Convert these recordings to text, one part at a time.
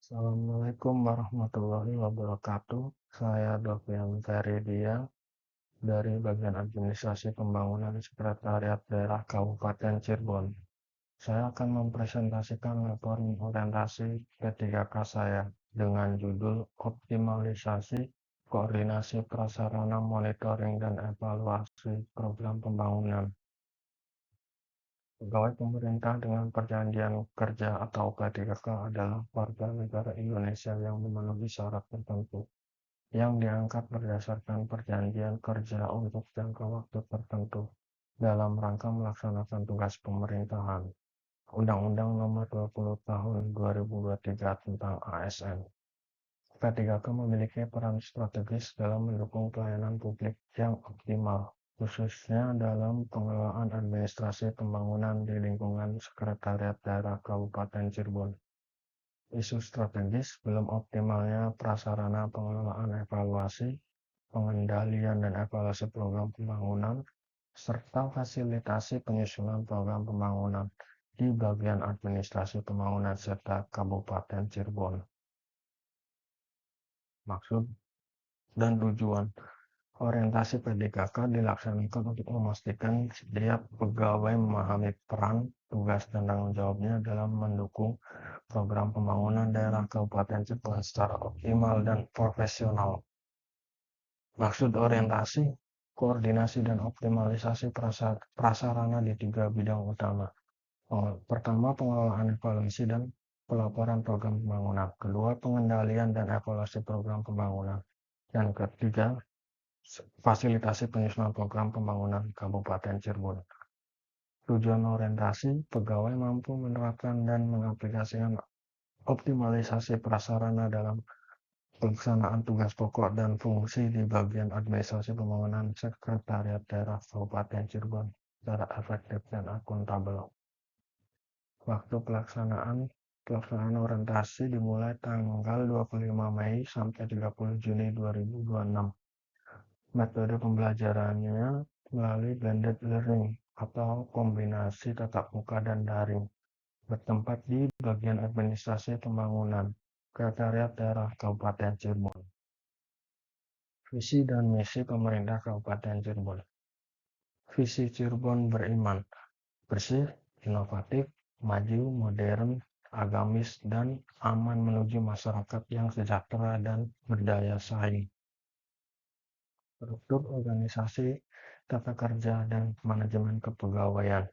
Assalamualaikum warahmatullahi wabarakatuh. Saya Dovian Feridian dari bagian administrasi pembangunan Sekretariat Daerah Kabupaten Cirebon. Saya akan mempresentasikan laporan orientasi P3K saya dengan judul Optimalisasi Koordinasi Prasarana Monitoring dan Evaluasi Program Pembangunan. Pegawai pemerintah dengan perjanjian kerja atau P3K adalah warga negara Indonesia yang memenuhi syarat tertentu yang diangkat berdasarkan perjanjian kerja untuk jangka waktu tertentu dalam rangka melaksanakan tugas pemerintahan. Undang-Undang Nomor 20 Tahun 2023 tentang ASN. P3K memiliki peran strategis dalam mendukung pelayanan publik yang optimal, khususnya dalam pengelolaan administrasi pembangunan di lingkungan Sekretariat Daerah Kabupaten Cirebon. Isu strategis belum optimalnya prasarana pengelolaan evaluasi, pengendalian dan evaluasi program pembangunan, serta fasilitasi penyusunan program pembangunan di bagian administrasi pembangunan serta Kabupaten Cirebon. Maksud dan tujuan orientasi P3K dilaksanakan untuk memastikan setiap pegawai memahami peran, tugas, dan tanggung jawabnya dalam mendukung program pembangunan daerah Kabupaten Cirebon secara optimal dan profesional. Maksud orientasi, koordinasi dan optimalisasi prasarana di 3 bidang utama. Pertama, pengelolaan evaluasi dan pelaporan program pembangunan. Kedua, pengendalian dan evaluasi program pembangunan. Yang ketiga, fasilitasi penyusunan program pembangunan Kabupaten Cirebon. Tujuan orientasi, pegawai mampu menerapkan dan mengaplikasikan optimalisasi prasarana dalam pelaksanaan tugas pokok dan fungsi di bagian administrasi pembangunan Sekretariat Daerah Kabupaten Cirebon secara efektif dan akuntabel. Waktu pelaksanaan orientasi dimulai tanggal 25 Mei sampai 30 Juni 2026. Metode pembelajarannya melalui blended learning atau kombinasi tatap muka dan daring, bertempat di bagian administrasi pembangunan Sekretariat Daerah Kabupaten Cirebon. Visi dan misi pemerintah Kabupaten Cirebon. Visi Cirebon beriman, bersih, inovatif, maju, modern, agamis, dan aman menuju masyarakat yang sejahtera dan berdaya saing. Struktur organisasi, tata kerja, dan manajemen kepegawaian.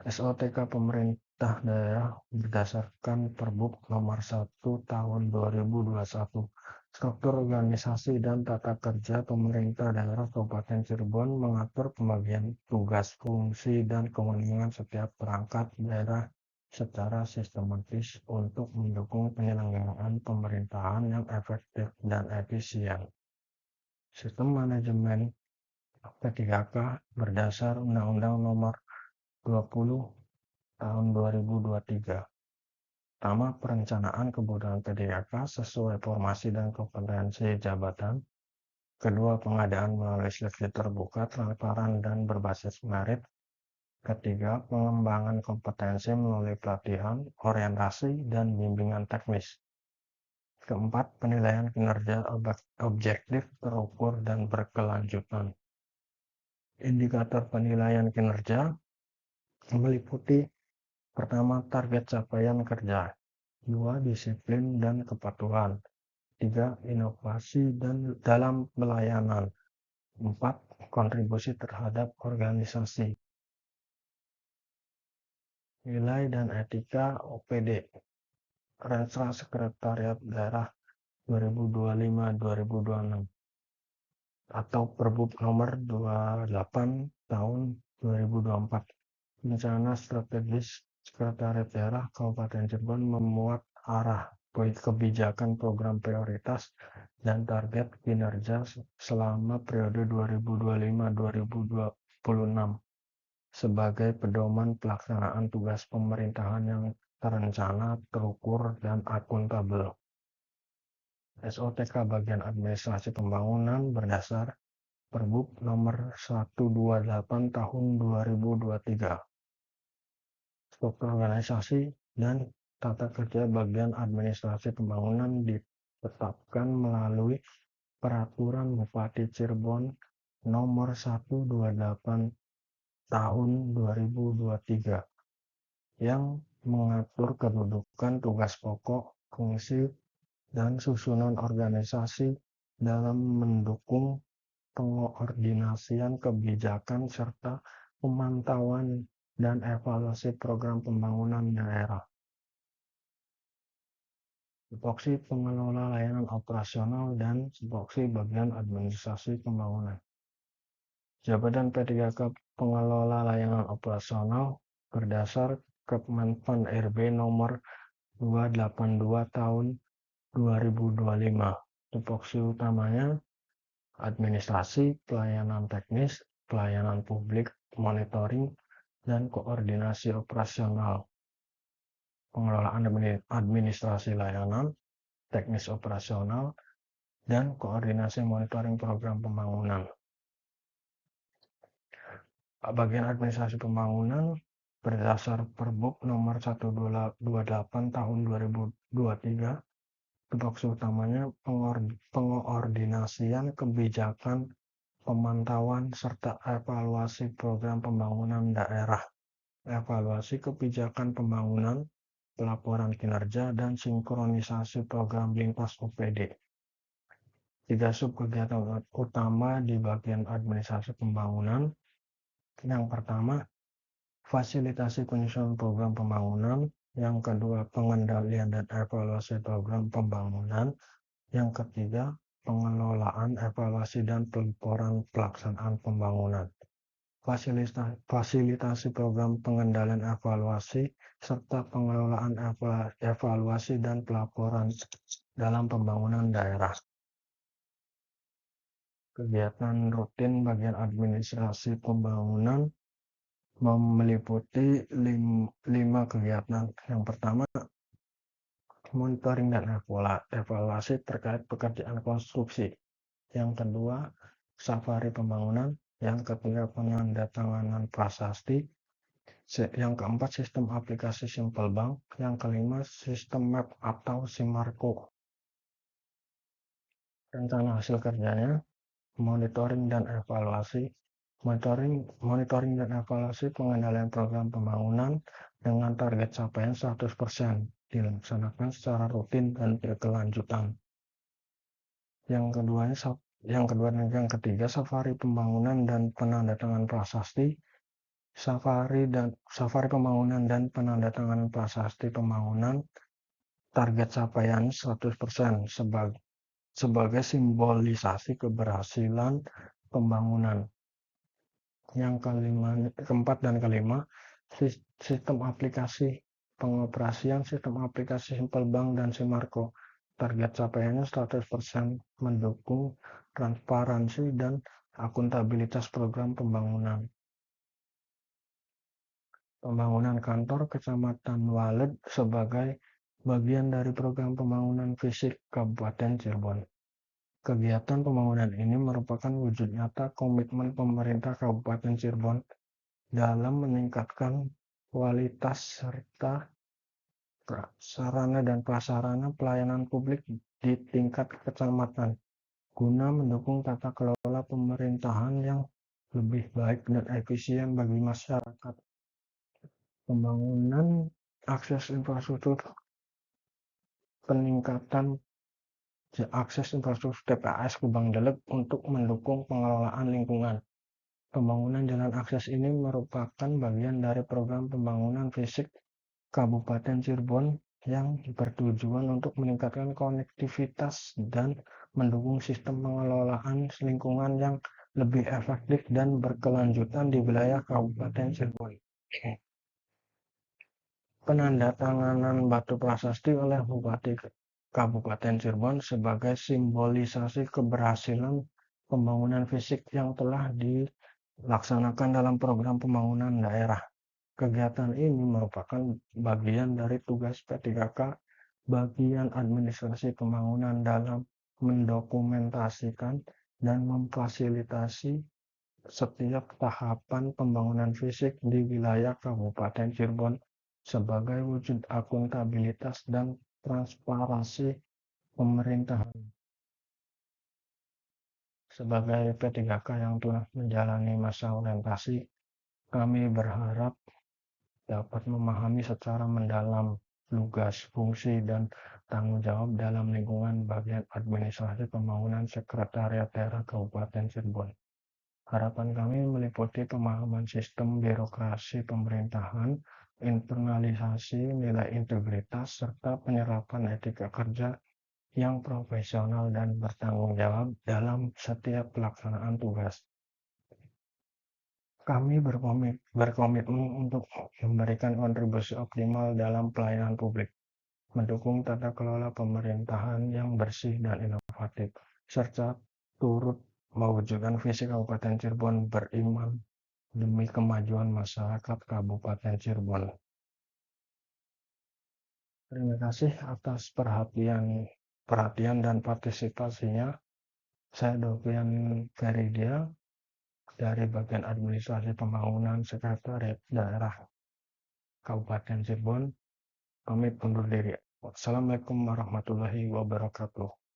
SOTK pemerintah daerah berdasarkan Perbuk Nomor 1 Tahun 2021. Struktur organisasi dan tata kerja pemerintah daerah Kabupaten Cirebon mengatur pembagian tugas, fungsi, dan kewenangan setiap perangkat daerah secara sistematis untuk mendukung penyelenggaraan pemerintahan yang efektif dan efisien. Sistem manajemen P3K berdasar Undang-Undang Nomor 20 Tahun 2023. Pertama, perencanaan kebutuhan P3K sesuai formasi dan kompetensi jabatan. Kedua, pengadaan melalui seleksi terbuka, transparan, dan berbasis merit. Ketiga, pengembangan kompetensi melalui pelatihan, orientasi, dan bimbingan teknis. Keempat, penilaian kinerja objektif, terukur, dan berkelanjutan. Indikator penilaian kinerja meliputi pertama, target capaian kerja. 2, disiplin dan kepatuhan. 3, inovasi dan dalam pelayanan. 4, kontribusi terhadap organisasi. Nilai dan etika OPD. Renstra Sekretariat Daerah 2025-2026 atau Perbuk Nomor 28 Tahun 2024. Rencana strategis Sekretariat Daerah Kabupaten Cirebon memuat arah kebijakan program prioritas dan target kinerja selama periode 2025-2026 sebagai pedoman pelaksanaan tugas pemerintahan yang terencana, terukur, dan akuntabel. SOTK bagian administrasi pembangunan berdasar Perbuk Nomor 128 Tahun 2023. Struktur organisasi dan tata kerja bagian administrasi pembangunan ditetapkan melalui Peraturan Bupati Cirebon Nomor 128 Tahun 2023 yang mengatur kedudukan, tugas pokok, fungsi, dan susunan organisasi dalam mendukung pengoordinasian kebijakan serta pemantauan dan evaluasi program pembangunan daerah. Tupoksi pengelola layanan operasional dan tupoksi bagian administrasi pembangunan. Jabatan P3K pengelola layanan operasional berdasar Kemenpan RB nomor 282 tahun 2025. Tupoksi utamanya administrasi, pelayanan teknis, pelayanan publik, monitoring, dan koordinasi operasional. Pengelolaan administrasi layanan, teknis operasional, dan koordinasi monitoring program pembangunan. Bagian administrasi pembangunan berdasar Perbuk nomor 128 tahun 2023, tupoksi utamanya pengoordinasian kebijakan, pemantauan, serta evaluasi program pembangunan daerah, evaluasi kebijakan pembangunan, pelaporan kinerja, dan sinkronisasi program lintas OPD. 3 subkegiatan utama di bagian administrasi pembangunan. Yang pertama, fasilitasi penyusunan program pembangunan. Yang kedua, pengendalian dan evaluasi program pembangunan. Yang ketiga, pengelolaan, evaluasi, dan pelaporan pelaksanaan pembangunan. Fasilitasi program pengendalian evaluasi serta pengelolaan evaluasi dan pelaporan dalam pembangunan daerah. Kegiatan rutin bagian administrasi pembangunan meliputi 5 kegiatan. Yang pertama, monitoring dan evaluasi terkait pekerjaan konstruksi. Yang kedua, safari pembangunan. Yang ketiga, penandatanganan prasasti. Yang keempat, sistem aplikasi Simple Bank. Yang kelima, sistem map atau Simarko. Rencana hasil kerjanya, monitoring dan evaluasi. Monitoring dan evaluasi pengendalian program pembangunan dengan target capaian 100% dilaksanakan secara rutin dan berkelanjutan. Yang kedua dan yang ketiga, safari pembangunan dan penandatanganan prasasti. Safari pembangunan dan penandatanganan prasasti pembangunan target capaian 100% sebagai simbolisasi keberhasilan pembangunan. Yang keempat dan kelima, sistem aplikasi pengoperasian sistem aplikasi Simple Bank dan Simarko. Target capaiannya 100% mendukung transparansi dan akuntabilitas program pembangunan. Pembangunan kantor Kecamatan Walet sebagai bagian dari program pembangunan fisik Kabupaten Cirebon. Kegiatan pembangunan ini merupakan wujud nyata komitmen pemerintah Kabupaten Cirebon dalam meningkatkan kualitas serta sarana dan prasarana pelayanan publik di tingkat kecamatan guna mendukung tata kelola pemerintahan yang lebih baik dan efisien bagi masyarakat. Pembangunan akses infrastruktur, peningkatan akses infrastruktur TPAS Kubang Delek untuk mendukung pengelolaan lingkungan. Pembangunan jalan akses ini merupakan bagian dari program pembangunan fisik Kabupaten Cirebon yang bertujuan untuk meningkatkan konektivitas dan mendukung sistem pengelolaan lingkungan yang lebih efektif dan berkelanjutan di wilayah Kabupaten Cirebon. Penandatanganan batu prasasti oleh Bupati Kabupaten Cirebon sebagai simbolisasi keberhasilan pembangunan fisik yang telah dilaksanakan dalam program pembangunan daerah. Kegiatan ini merupakan bagian dari tugas P3K bagian administrasi pembangunan dalam mendokumentasikan dan memfasilitasi setiap tahapan pembangunan fisik di wilayah Kabupaten Cirebon sebagai wujud akuntabilitas dan transparansi pemerintahan. Sebagai P3K yang telah menjalani masa orientasi, kami berharap dapat memahami secara mendalam tugas, fungsi, dan tanggung jawab dalam lingkungan bagian administrasi pembangunan Sekretariat Daerah Kabupaten Cirebon. Harapan kami meliputi pemahaman sistem birokrasi pemerintahan, internalisasi nilai integritas, serta penyerapan etika kerja yang profesional dan bertanggung jawab dalam setiap pelaksanaan tugas. Kami berkomitmen untuk memberikan kontribusi optimal dalam pelayanan publik, mendukung tata kelola pemerintahan yang bersih dan inovatif, serta turut mewujudkan visi Kabupaten Cirebon beriman demi kemajuan masyarakat Kabupaten Cirebon. Terima kasih atas perhatian dan partisipasinya. Saya Dovian Feridia dari bagian administrasi pembangunan Sekretariat Daerah Kabupaten Cirebon. Pamit undur diri. Wassalamualaikum warahmatullahi wabarakatuh.